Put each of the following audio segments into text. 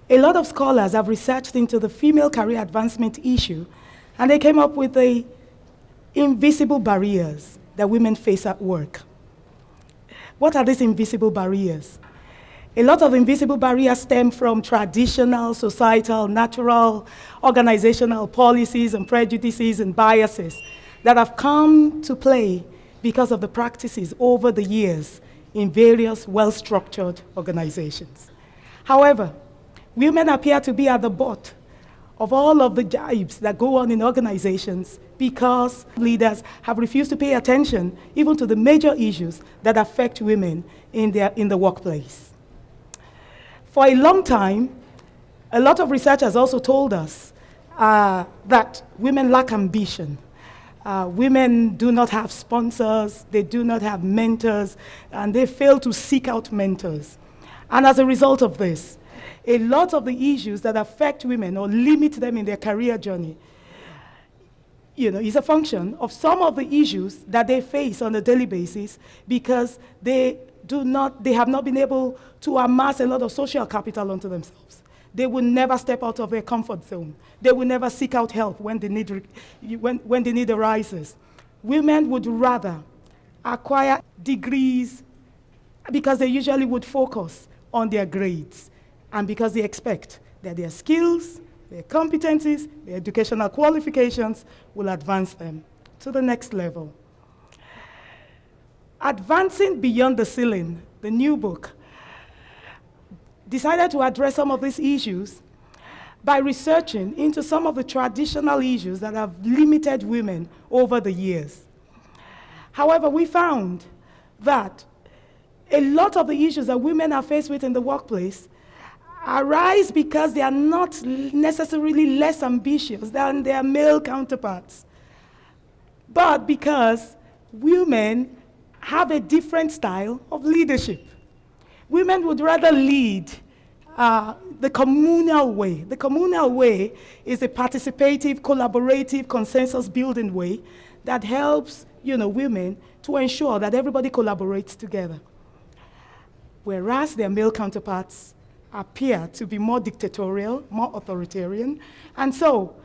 a lot of scholars have researched into the female career advancement issue, and they came up with the invisible barriers that women face at work. What are these invisible barriers? A lot of invisible barriers stem from traditional, societal, natural, organizational policies and prejudices and biases that have come to play because of the practices over the years in various well-structured organizations. However, women appear to be at the butt of all of the jibes that go on in organizations because leaders have refused to pay attention even to the major issues that affect women in the workplace. For a long time, a lot of research has also told us that women lack ambition. Women do not have sponsors, they do not have mentors, and they fail to seek out mentors. And as a result of this, a lot of the issues that affect women or limit them in their career journey, is a function of some of the issues that they face on a daily basis because they have not been able to amass a lot of social capital onto themselves. They will never step out of their comfort zone. They will never seek out help when the need arises. Women would rather acquire degrees because they usually would focus on their grades and because they expect that their skills, their competencies, their educational qualifications will advance them to the next level. Advancing Beyond the Ceiling, the new book, decided to address some of these issues by researching into some of the traditional issues that have limited women over the years. However, we found that a lot of the issues that women are faced with in the workplace arise because they are not necessarily less ambitious than their male counterparts, but because women have a different style of leadership. Women would rather lead the communal way. The communal way is a participative, collaborative, consensus-building way that helps women to ensure that everybody collaborates together. Whereas their male counterparts appear to be more dictatorial, more authoritarian. And so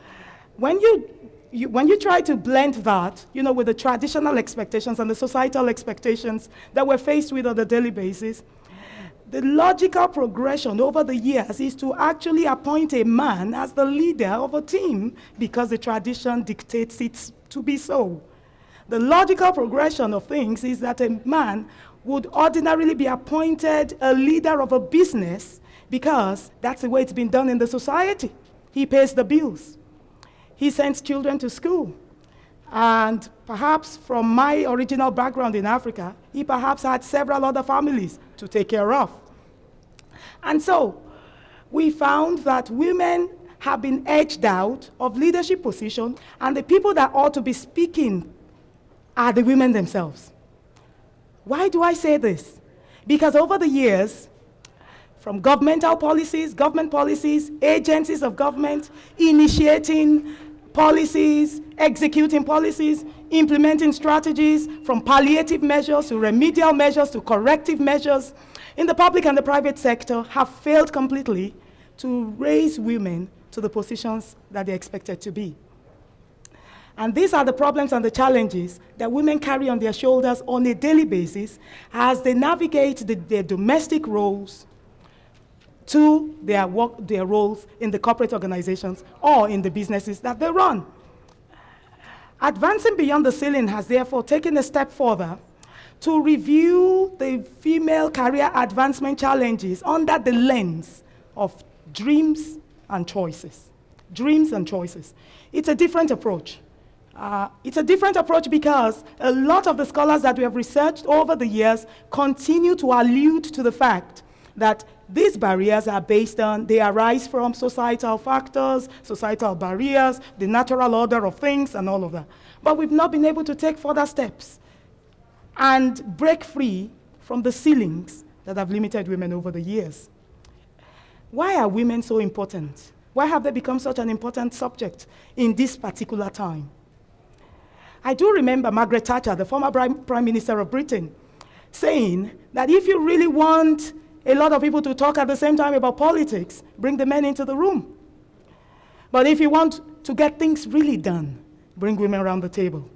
when you try to blend that, with the traditional expectations and the societal expectations that we're faced with on a daily basis, the logical progression over the years is to actually appoint a man as the leader of a team because the tradition dictates it to be so. The logical progression of things is that a man would ordinarily be appointed a leader of a business because that's the way it's been done in the society. He pays the bills. He sends children to school. And perhaps from my original background in Africa, he perhaps had several other families to take care of. And so we found that women have been edged out of leadership position, and the people that ought to be speaking are the women themselves. Why do I say this? Because over the years, from government policies, agencies of government, initiating policies, executing policies, implementing strategies, from palliative measures to remedial measures to corrective measures, in the public and the private sector have failed completely to raise women to the positions that they're expected to be. And these are the problems and the challenges that women carry on their shoulders on a daily basis as they navigate their domestic roles to their roles in the corporate organizations or in the businesses that they run. Advancing Beyond the Ceiling has therefore taken a step further to review the female career advancement challenges under the lens of dreams and choices. Dreams and choices. It's a different approach. It's a different approach because a lot of the scholars that we have researched over the years continue to allude to the fact that these barriers they arise from societal factors, societal barriers, the natural order of things, and all of that. But we've not been able to take further steps and break free from the ceilings that have limited women over the years. Why are women so important? Why have they become such an important subject in this particular time? I do remember Margaret Thatcher, the former Prime Minister of Britain, saying that if you really want a lot of people to talk at the same time about politics, bring the men into the room. But if you want to get things really done, bring women around the table.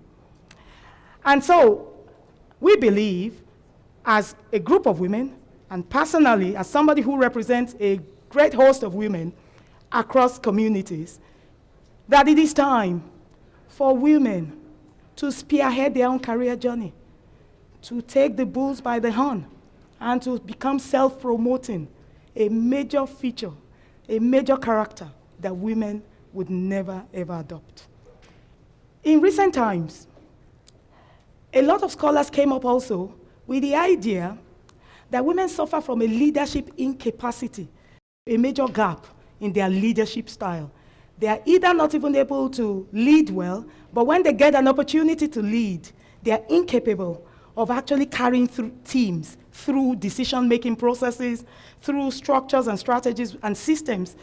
And so we believe, as a group of women, and personally, as somebody who represents a great host of women across communities, that it is time for women to spearhead their own career journey, to take the bulls by the horn, and to become self-promoting, a major feature, a major character that women would never, ever adopt. In recent times, a lot of scholars came up also with the idea that women suffer from a leadership incapacity, a major gap in their leadership style. They are either not even able to lead well, but when they get an opportunity to lead, they are incapable of actually carrying through teams, through decision-making processes, through structures and strategies and systems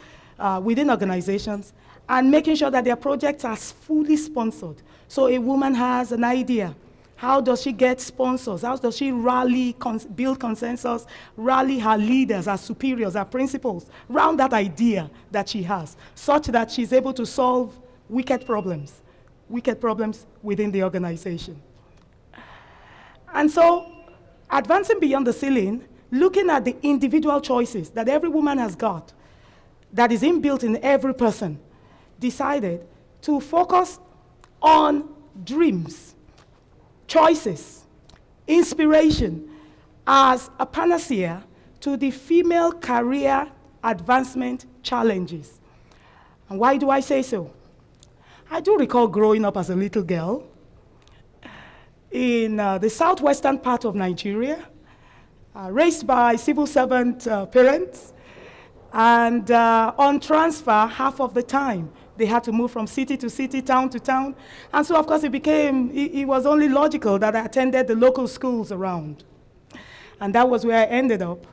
within organizations, and making sure that their projects are fully sponsored. So a woman has an idea. How does she get sponsors? How does she rally, build consensus, rally her leaders, her superiors, her principals around that idea that she has, such that she's able to solve wicked problems within the organization. And so, advancing beyond the ceiling, looking at the individual choices that every woman has got, that is inbuilt in every person, decided to focus on dreams, choices, inspiration as a panacea to the female career advancement challenges. And why do I say so? I do recall growing up as a little girl in the southwestern part of Nigeria, raised by civil servant parents, and on transfer half of the time. They had to move from city to city, town to town. And so, of course, it was only logical that I attended the local schools around. And that was where I ended up.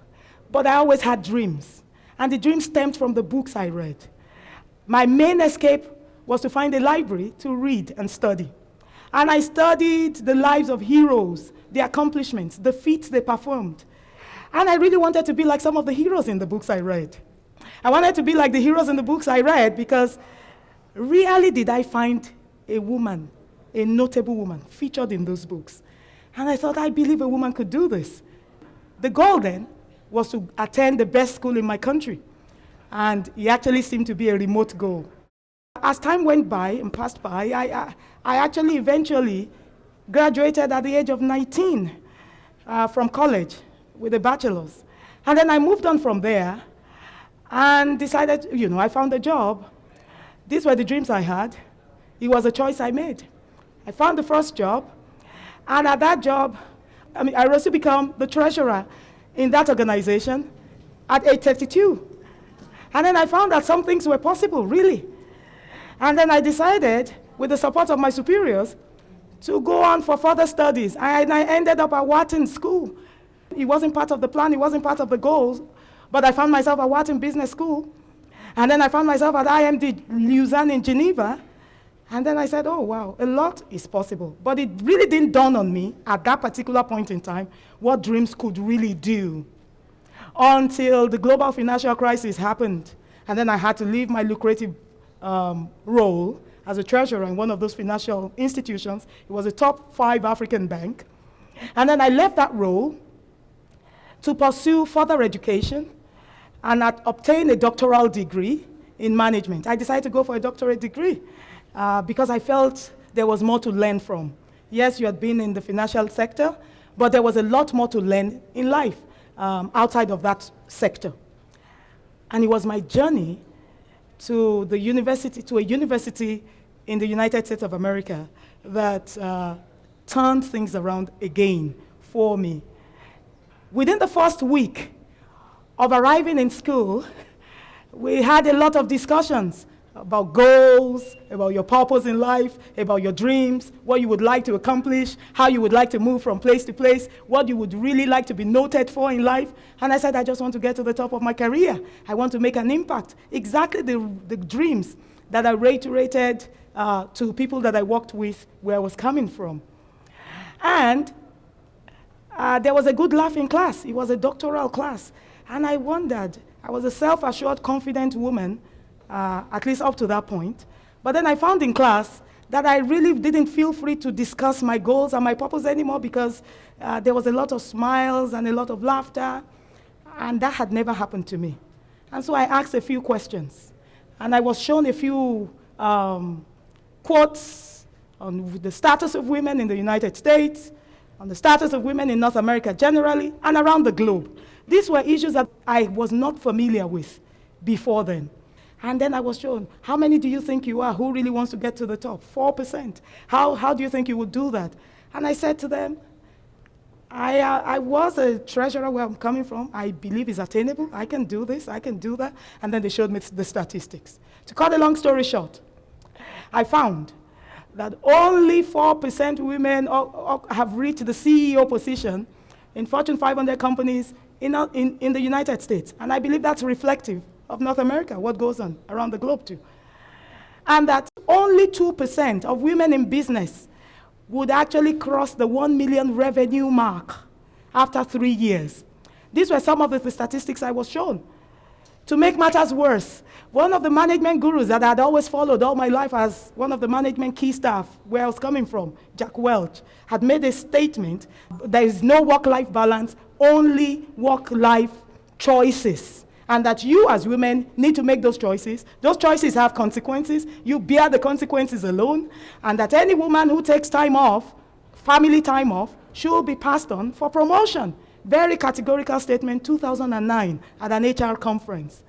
But I always had dreams. And the dreams stemmed from the books I read. My main escape was to find a library to read and study. And I studied the lives of heroes, their accomplishments, the feats they performed. And I really wanted to be like some of the heroes in the books I read. I wanted to be like the heroes in the books I read because rarely did I find a woman, a notable woman, featured in those books. And I thought, I believe a woman could do this. The goal then was to attend the best school in my country. And it actually seemed to be a remote goal. As time went by and passed by, I actually eventually graduated at the age of 19 from college with a bachelor's. And then I moved on from there and decided, I found a job. These were the dreams I had. It was a choice I made. I found the first job, and at that job, I rose to become the treasurer in that organization at age 32. And then I found that some things were possible, really. And then I decided, with the support of my superiors, to go on for further studies. And I ended up at Wharton School. It wasn't part of the plan, it wasn't part of the goals, but I found myself at Wharton Business School. And then I found myself at IMD Lausanne in Geneva. And then I said, oh, wow, a lot is possible. But it really didn't dawn on me at that particular point in time what dreams could really do until the global financial crisis happened. And then I had to leave my lucrative role as a treasurer in one of those financial institutions. It was a top 5 African bank. And then I left that role to pursue further education and obtain a doctoral degree in management. I decided to go for a doctorate degree because I felt there was more to learn from. Yes, you had been in the financial sector, but there was a lot more to learn in life outside of that sector. And it was my journey to a university in the United States of America that turned things around again for me. Within the first week of arriving in school, we had a lot of discussions about goals, about your purpose in life, about your dreams, what you would like to accomplish, how you would like to move from place to place, what you would really like to be noted for in life. And I said, I just want to get to the top of my career. I want to make an impact. Exactly the dreams that I reiterated to people that I worked with where I was coming from. And there was a good laugh in class. It was a doctoral class. And I wondered, I was a self-assured, confident woman, at least up to that point. But then I found in class that I really didn't feel free to discuss my goals and my purpose anymore because there was a lot of smiles and a lot of laughter, and that had never happened to me. And so I asked a few questions, and I was shown a few quotes on the status of women in the United States, on the status of women in North America generally, and around the globe. These were issues that I was not familiar with before then. And then I was shown, how many do you think you are? Who really wants to get to the top? 4%. How do you think you would do that? And I said to them, I was a treasurer where I'm coming from. I believe it's attainable. I can do this. I can do that. And then they showed me the statistics. To cut a long story short, I found that only 4% women have reached the CEO position in Fortune 500 companies in the United States. And I believe that's reflective of North America, what goes on around the globe too. And that only 2% of women in business would actually cross the 1 million revenue mark after 3 years. These were some of the statistics I was shown. To make matters worse, one of the management gurus that I had always followed all my life as one of the management key staff where I was coming from, Jack Welch, had made a statement, there is no work-life balance, only work-life choices. And that you as women need to make those choices. Those choices have consequences. You bear the consequences alone. And that any woman who takes time off, family time off, should be passed on for promotion. Very categorical statement, 2009, at an HR conference.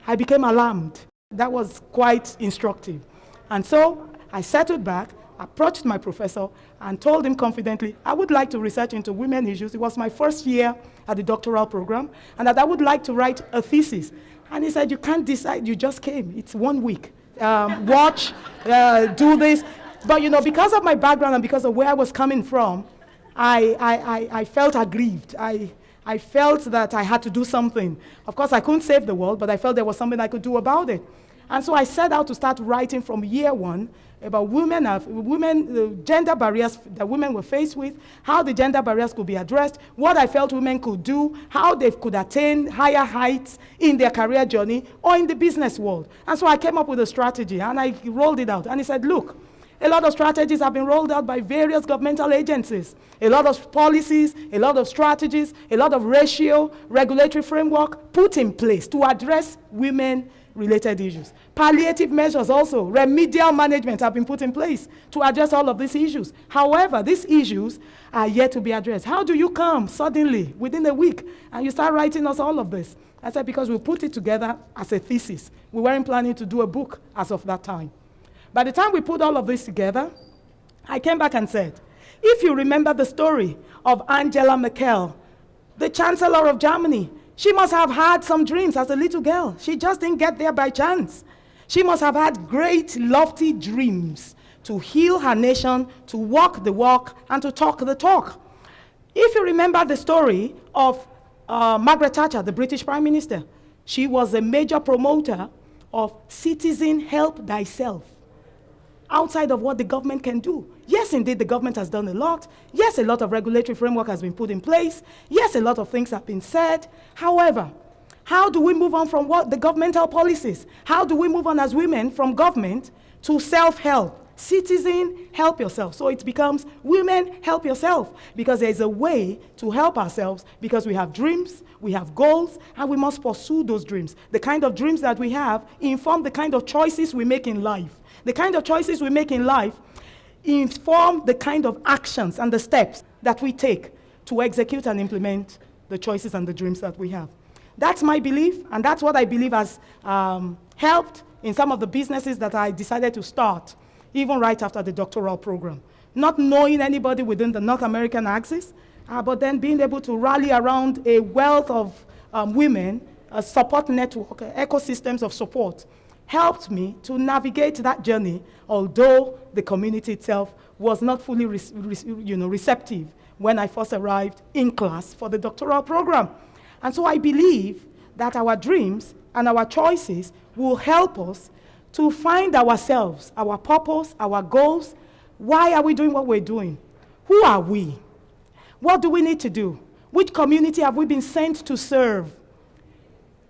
I became alarmed. That was quite instructive. And so I settled back, approached my professor, and told him confidently, I would like to research into women issues. It was my first year at the doctoral program, and that I would like to write a thesis. And he said, you can't decide, you just came. It's 1 week. Watch, do this. But because of my background and because of where I was coming from, I felt aggrieved. I felt that I had to do something. Of course, I couldn't save the world, but I felt there was something I could do about it. And so I set out to start writing from year one about the gender barriers that women were faced with, how the gender barriers could be addressed, what I felt women could do, how they could attain higher heights in their career journey or in the business world. And so I came up with a strategy, and I rolled it out. And he said, look, a lot of strategies have been rolled out by various governmental agencies. A lot of policies, a lot of strategies, a lot of regulatory framework put in place to address women-related issues. Palliative measures also, remedial management have been put in place to address all of these issues. However, these issues are yet to be addressed. How do you come suddenly, within a week, and you start writing us all of this? I said, because we put it together as a thesis. We weren't planning to do a book as of that time. By the time we put all of this together, I came back and said, if you remember the story of Angela Merkel, the Chancellor of Germany, she must have had some dreams as a little girl. She just didn't get there by chance. She must have had great, lofty dreams to heal her nation, to walk the walk, and to talk the talk. If you remember the story of Margaret Thatcher, the British Prime Minister, she was a major promoter of citizen help thyself, outside of what the government can do. Yes, indeed, the government has done a lot. Yes, a lot of regulatory framework has been put in place. Yes, a lot of things have been said. However, how do we move on from the governmental policies? How do we move on as women from government to self-help? Citizen, help yourself. So it becomes women, help yourself, because there's a way to help ourselves because we have dreams, we have goals, and we must pursue those dreams. The kind of dreams that we have inform the kind of choices we make in life. The kind of choices we make in life inform the kind of actions and the steps that we take to execute and implement the choices and the dreams that we have. That's my belief, and that's what I believe has helped in some of the businesses that I decided to start, even right after the doctoral program. Not knowing anybody within the North American axis, but then being able to rally around a wealth of women, a support network, ecosystems of support, helped me to navigate that journey, although the community itself was not fully receptive when I first arrived in class for the doctoral program. And so I believe that our dreams and our choices will help us to find ourselves, our purpose, our goals. Why are we doing what we're doing? Who are we? What do we need to do? Which community have we been sent to serve?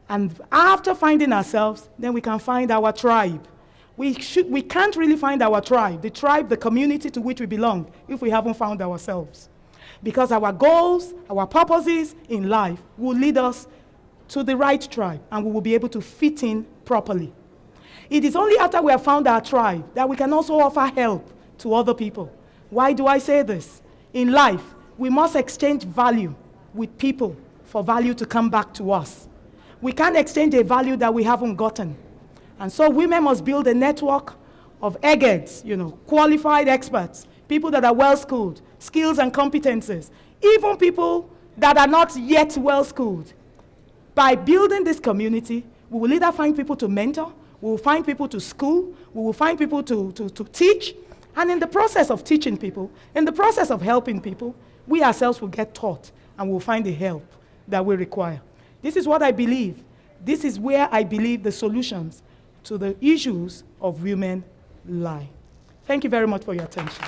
And after finding ourselves, then we can find our tribe. We can't really find our tribe, the community to which we belong, if we haven't found ourselves. Because our goals, our purposes in life will lead us to the right tribe, and we will be able to fit in properly. It is only after we have found our tribe that we can also offer help to other people. Why do I say this? In life, we must exchange value with people for value to come back to us. We can't exchange a value that we haven't gotten. And so women must build a network of eggheads, qualified experts, people that are well-schooled, skills and competences, even people that are not yet well-schooled. By building this community, we will either find people to mentor, we will find people to school, we will find people to teach, and in the process of teaching people, in the process of helping people, we ourselves will get taught and we'll find the help that we require. This is what I believe. This is where I believe the solutions to the issues of women lie. Thank you very much for your attention.